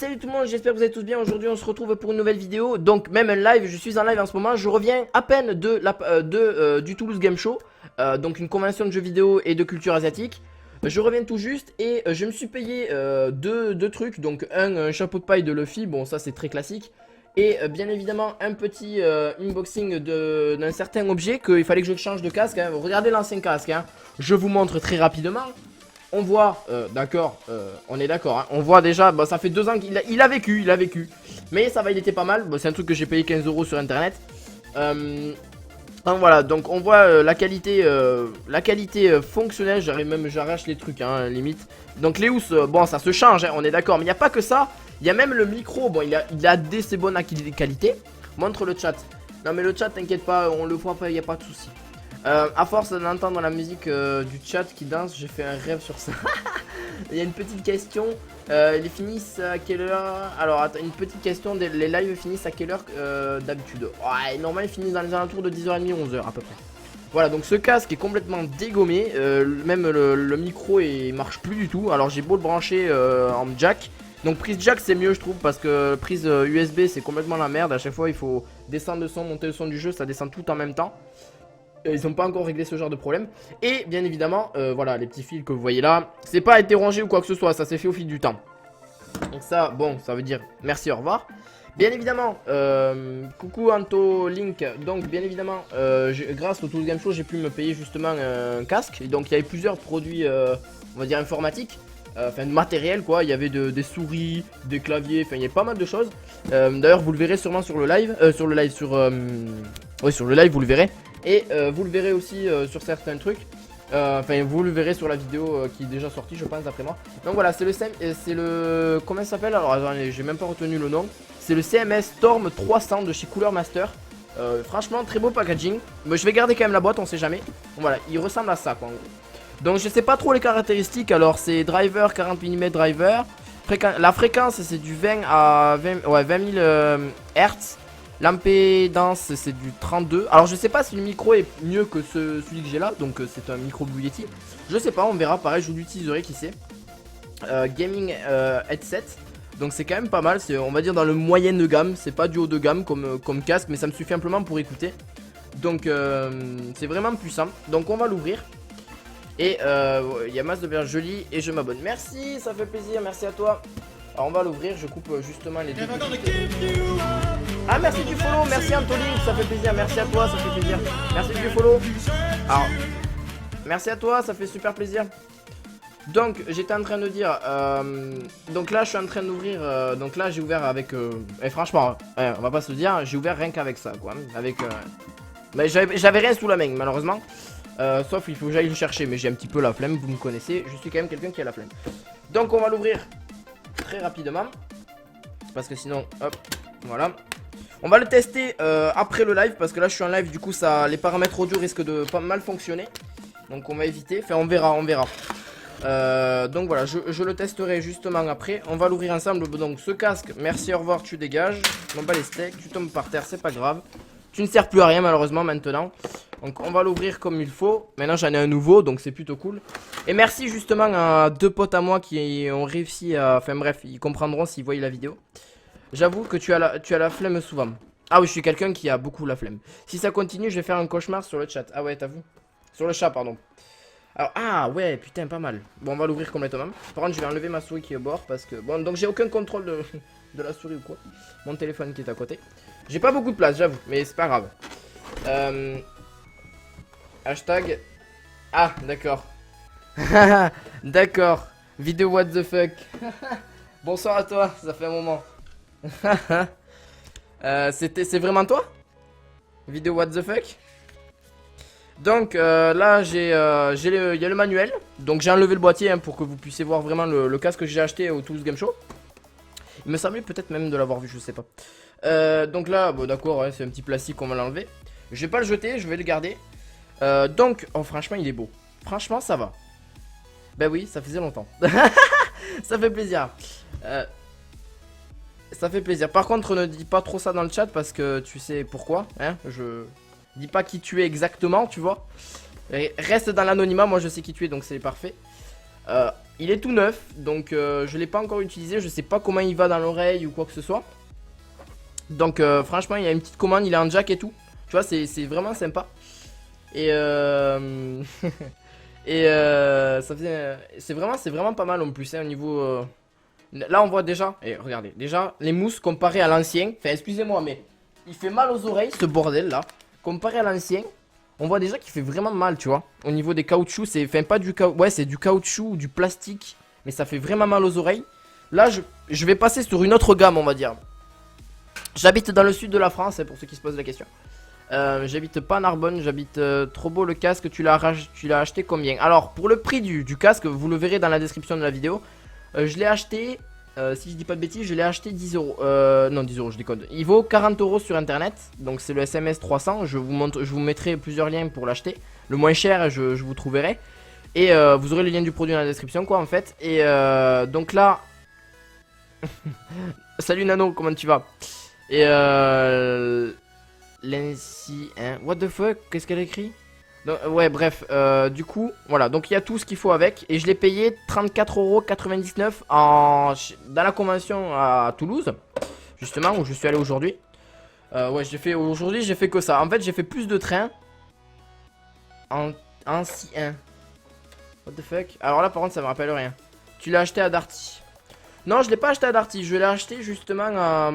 salut tout le monde, j'espère que vous allez tous bien. Aujourd'hui on se retrouve pour une nouvelle vidéo. Donc même un live, je suis en live en ce moment. Je reviens à peine du Toulouse Game Show, donc une convention de jeux vidéo et de culture asiatique. Je reviens tout juste et je me suis payé deux trucs. Donc un chapeau de paille de Luffy, bon ça c'est très classique. Et bien évidemment un petit unboxing d'un certain objet qu'il fallait que je change de casque, hein. Regardez l'ancien casque, hein. Je vous montre très rapidement. On voit, d'accord, on est d'accord, hein, on voit déjà, bah, ça fait 2 ans qu'il a vécu, mais ça va, il était pas mal, bah, c'est un truc que j'ai payé 15 € sur internet. Donc voilà, donc on voit la qualité fonctionnelle, j'arrache les trucs, hein, limite. Donc les housses, bon ça se change, hein, on est d'accord, mais il n'y a pas que ça, il y a même le micro, bon il a d'assez bonne qualité. Montre le chat, non mais le chat t'inquiète pas, on le voit pas, il n'y a pas de souci. À force d'entendre la musique du chat qui danse, j'ai fait un rêve sur ça. Il y a une petite question, ils finissent à quelle heure? Alors attends, une petite question, les lives finissent à quelle heure d'habitude? Ouais, normalement ils finissent dans les alentours de 10h30, 11h à peu près. Voilà, donc ce casque est complètement dégommé, même le micro il marche plus du tout. Alors j'ai beau le brancher en jack. Donc prise jack c'est mieux je trouve, parce que prise USB c'est complètement la merde. À chaque fois il faut descendre le son, monter le son du jeu, ça descend tout en même temps. Ils n'ont pas encore réglé ce genre de problème. Et bien évidemment, voilà, les petits fils que vous voyez là, c'est pas été rangé ou quoi que ce soit, ça s'est fait au fil du temps. Donc ça, bon, ça veut dire merci, au revoir. Bien évidemment, coucou Anto Link. Donc bien évidemment, grâce au Toulouse Game Show, j'ai pu me payer justement un casque. Et donc il y avait plusieurs produits, on va dire informatiques. Enfin de matériel quoi, il y avait des souris, des claviers, enfin il y avait pas mal de choses. D'ailleurs vous le verrez sûrement sur le live, sur le live vous le verrez. Et vous le verrez aussi sur certains trucs. Enfin vous le verrez sur la vidéo qui est déjà sortie je pense d'après moi. Donc voilà, c'est le comment ça s'appelle? Alors attendez, j'ai même pas retenu le nom. C'est le CMS Storm 300 de chez Cooler Master. Franchement très beau packaging. Mais je vais garder quand même la boîte, on sait jamais. Donc voilà, il ressemble à ça quoi en gros. Donc je sais pas trop les caractéristiques. Alors c'est driver 40 mm driver. La fréquence c'est du 20 à 20 000 Hz. L'impédance c'est du 32. Alors je sais pas si le micro est mieux que celui que j'ai là. Donc c'est un micro Blue Yeti. Je sais pas, on verra. Pareil je l'utiliserai, qui sait. Gaming headset. Donc c'est quand même pas mal. C'est on va dire dans le moyen de gamme. C'est pas du haut de gamme comme casque, mais ça me suffit amplement pour écouter. Donc c'est vraiment puissant. Donc on va l'ouvrir. Et il y a masse de verres jolis. Et je m'abonne. Merci, ça fait plaisir, merci à toi. Alors on va l'ouvrir, je coupe justement les deux. Ah merci du follow, merci Anthony, ça fait plaisir, merci à toi, ça fait plaisir. Merci du follow. Alors, merci à toi, ça fait super plaisir. Donc j'étais en train de dire, donc là je suis en train d'ouvrir, donc là j'ai ouvert avec, et franchement, on va pas se le dire, j'ai ouvert rien qu'avec ça quoi. Avec, mais j'avais rien sous la main malheureusement. Sauf il faut que j'aille le chercher, mais j'ai un petit peu la flemme, vous me connaissez, je suis quand même quelqu'un qui a la flemme. Donc on va l'ouvrir très rapidement, parce que sinon, hop, voilà. On va le tester après le live, parce que là je suis en live, du coup ça, les paramètres audio risquent de pas mal fonctionner. Donc on va éviter, enfin on verra. Donc voilà, je le testerai justement après. On va l'ouvrir ensemble, donc ce casque, merci, au revoir, tu dégages. Non pas les steaks, tu tombes par terre, c'est pas grave. Tu ne sers plus à rien malheureusement maintenant. Donc on va l'ouvrir comme il faut. Maintenant j'en ai un nouveau, donc c'est plutôt cool. Et merci justement à 2 potes à moi qui ont réussi à... Enfin bref, ils comprendront s'ils voient la vidéo. J'avoue que tu as la flemme souvent. Ah oui, je suis quelqu'un qui a beaucoup la flemme. Si ça continue, je vais faire un cauchemar sur le chat. Ah ouais, t'as vu? Sur le chat, pardon. Alors, ah ouais, putain, pas mal. Bon, on va l'ouvrir complètement. Par contre, je vais enlever ma souris qui est au bord parce que... Bon, donc j'ai aucun contrôle de la souris ou quoi. Mon téléphone qui est à côté. J'ai pas beaucoup de place, j'avoue, mais c'est pas grave. Hashtag... Ah, d'accord. D'accord. Vidéo what the fuck. Bonsoir à toi, ça fait un moment. C'est vraiment toi? Vidéo what the fuck. Donc là il y a le manuel. Donc j'ai enlevé le boîtier hein, pour que vous puissiez voir vraiment le casque que j'ai acheté au Toulouse Game Show. Il me semblait peut-être même de l'avoir vu, je sais pas. Donc là, bon d'accord, ouais, c'est un petit plastique, on va l'enlever. Je vais pas le jeter, je vais le garder. Donc, oh franchement il est beau. Franchement ça va. Ben oui, ça faisait longtemps. Ça fait plaisir. Ça fait plaisir. Par contre, ne dis pas trop ça dans le chat parce que tu sais pourquoi. Hein, je dis pas qui tu es exactement, tu vois. Reste dans l'anonymat, moi je sais qui tu es donc c'est parfait. Il est tout neuf, donc je l'ai pas encore utilisé. Je sais pas comment il va dans l'oreille ou quoi que ce soit. Donc franchement, il y a une petite commande, il est en jack et tout. Tu vois, c'est vraiment sympa. Et ça fait, c'est vraiment pas mal en plus hein, au niveau. Là, on voit déjà. Et regardez, déjà les mousses comparé à l'ancien. Enfin, excusez-moi, mais il fait mal aux oreilles ce bordel là. Comparé à l'ancien, on voit déjà qu'il fait vraiment mal, tu vois. Au niveau des caoutchoucs, c'est, enfin pas du caoutchouc, ouais, c'est du caoutchouc ou du plastique, mais ça fait vraiment mal aux oreilles. Là, je vais passer sur une autre gamme, on va dire. J'habite dans le sud de la France, hein, pour ceux qui se posent la question. J'habite pas en Narbonne, j'habite trop beau le casque, tu l'as acheté combien? Alors pour le prix du casque, vous le verrez dans la description de la vidéo. Je l'ai acheté, si je dis pas de bêtises, je l'ai acheté 10 euros. Non 10 euros, je déconne. Il vaut 40 euros sur internet, donc c'est le SMS 300. Je vous mettrai plusieurs liens pour l'acheter. Le moins cher, je vous trouverai. Et vous aurez le lien du produit dans la description quoi en fait. Et donc là... Salut Nano, comment tu vas? Et Lancy, hein, what the fuck, qu'est-ce qu'elle écrit? Donc, ouais, bref, du coup, voilà, donc il y a tout ce qu'il faut avec. Et je l'ai payé 34,99 € dans la convention à Toulouse, justement, où je suis allé aujourd'hui. Ouais, aujourd'hui, j'ai fait que ça. En fait, j'ai fait plus de trains en C1. What the fuck? Alors là, par contre, ça me rappelle rien. Tu l'as acheté à Darty? Non, je l'ai pas acheté à Darty, je l'ai acheté justement à...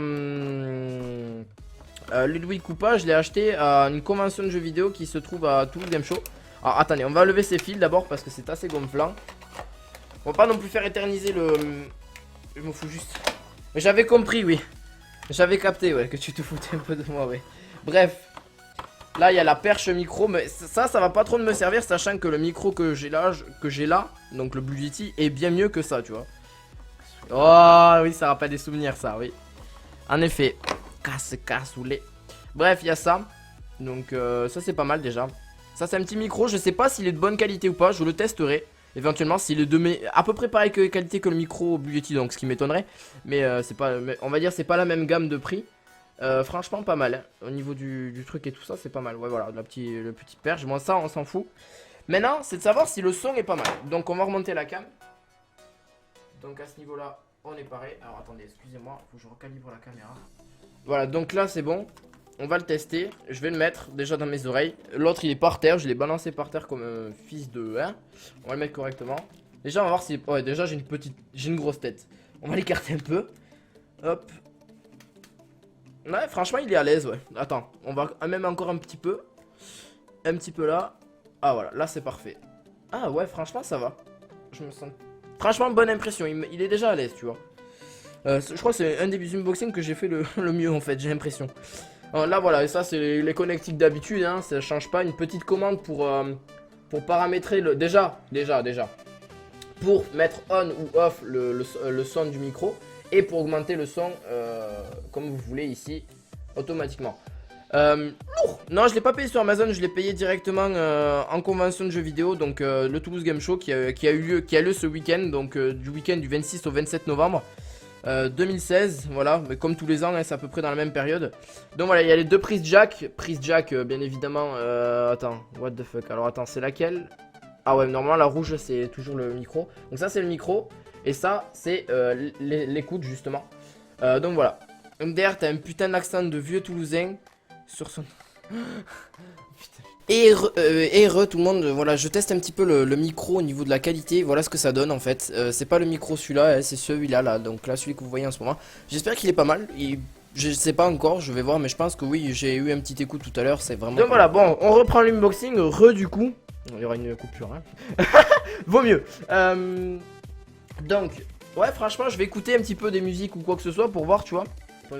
Ludwig Koopa, je l'ai acheté à une convention de jeux vidéo qui se trouve à Toulouse Game Show. Alors attendez, on va lever ces fils d'abord parce que c'est assez gonflant. On va pas non plus faire éterniser le... Je m'en fous juste. Mais j'avais compris, oui. J'avais capté, ouais, que tu te foutais un peu de moi, ouais. Bref. Là, il y a la perche micro, mais ça va pas trop me servir, sachant que le micro que j'ai là, donc le Blue Yeti, est bien mieux que ça, tu vois. Oh, oui, ça rappelle des souvenirs, ça, oui. En effet. Cassoulet. Bref, il y a ça. Donc ça c'est pas mal déjà. Ça c'est un petit micro, je sais pas s'il est de bonne qualité ou pas, je le testerai. Éventuellement s'il est de à peu près pareil que qualité que le micro Blue Yeti, donc ce qui m'étonnerait. Mais c'est pas, on va dire c'est pas la même gamme de prix. Franchement pas mal hein. Au niveau du truc et tout ça c'est pas mal. Ouais voilà, le petit perche, moi ça on s'en fout. Maintenant c'est de savoir si le son est pas mal. Donc on va remonter la cam. Donc à ce niveau là on est pareil. Alors attendez, excusez-moi, faut que je recalibre la caméra. Voilà, donc là c'est bon. On va le tester. Je vais le mettre déjà dans mes oreilles. L'autre il est par terre. Je l'ai balancé par terre comme un fils de... Hein. On va le mettre correctement. Déjà on va voir si... Ouais, déjà j'ai une grosse tête. On va l'écarter un peu. Hop. Ouais, franchement il est à l'aise, ouais. Attends, on va même encore un petit peu. Un petit peu là. Ah voilà, là c'est parfait. Ah ouais, franchement ça va. Je me sens... Franchement bonne impression. Il est déjà à l'aise, tu vois. Je crois que c'est un des unboxings que j'ai fait le mieux en fait, j'ai l'impression. Là voilà, et ça c'est les connectiques d'habitude, hein, ça change pas. Une petite commande pour paramétrer le... Déjà. Pour mettre on ou off le son du micro. Et pour augmenter le son comme vous voulez ici, automatiquement. Lourd. Non, je l'ai pas payé sur Amazon, je l'ai payé directement en convention de jeux vidéo. Donc le Toulouse Game Show qui a lieu ce week-end. Donc du week-end du 26 au 27 novembre. 2016, voilà, mais comme tous les ans, hein, c'est à peu près dans la même période. Donc voilà, il y a les deux prises jack, bien évidemment. Attends, what the fuck, alors attends, c'est laquelle? Ah ouais, normalement la rouge c'est toujours le micro. Donc ça c'est le micro, et ça c'est l'écoute justement. Donc voilà. MDR, t'as un putain d'accent de vieux toulousain sur son... Et tout le monde, voilà, je teste un petit peu le micro au niveau de la qualité, voilà ce que ça donne en fait. C'est pas le micro celui-là, hein, c'est celui-là, là, donc là celui que vous voyez en ce moment. J'espère qu'il est pas mal, je sais pas encore, je vais voir, mais je pense que oui, j'ai eu un petit écoute tout à l'heure, c'est vraiment... Donc voilà, bon, on reprend l'unboxing, du coup, il y aura une coupure, hein. Vaut mieux. Donc, ouais, franchement, je vais écouter un petit peu des musiques ou quoi que ce soit pour voir, tu vois.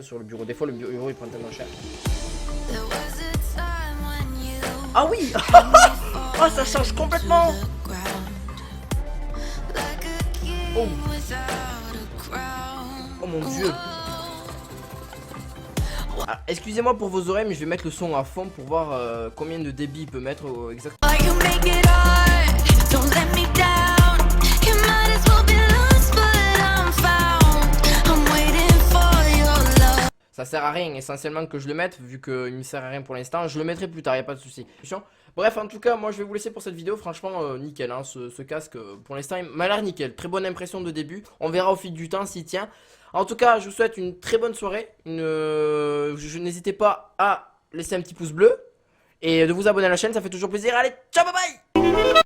Sur le bureau, des fois le bureau il prend tellement cher. Ah oui. Oh, ça change complètement. Oh, oh mon dieu. Ah, excusez-moi pour vos oreilles, mais je vais mettre le son à fond pour voir combien de débit il peut mettre exactement. ça sert à rien essentiellement que je le mette, vu qu'il me sert à rien pour l'instant. Je le mettrai plus tard, y a pas de souci. Bref, en tout cas, moi je vais vous laisser pour cette vidéo. Franchement, nickel, hein, ce casque, pour l'instant, il m'a l'air nickel. Très bonne impression de début. On verra au fil du temps s'il tient. En tout cas, je vous souhaite une très bonne soirée. N'hésitez pas à laisser un petit pouce bleu et de vous abonner à la chaîne, ça fait toujours plaisir. Allez, ciao, bye bye!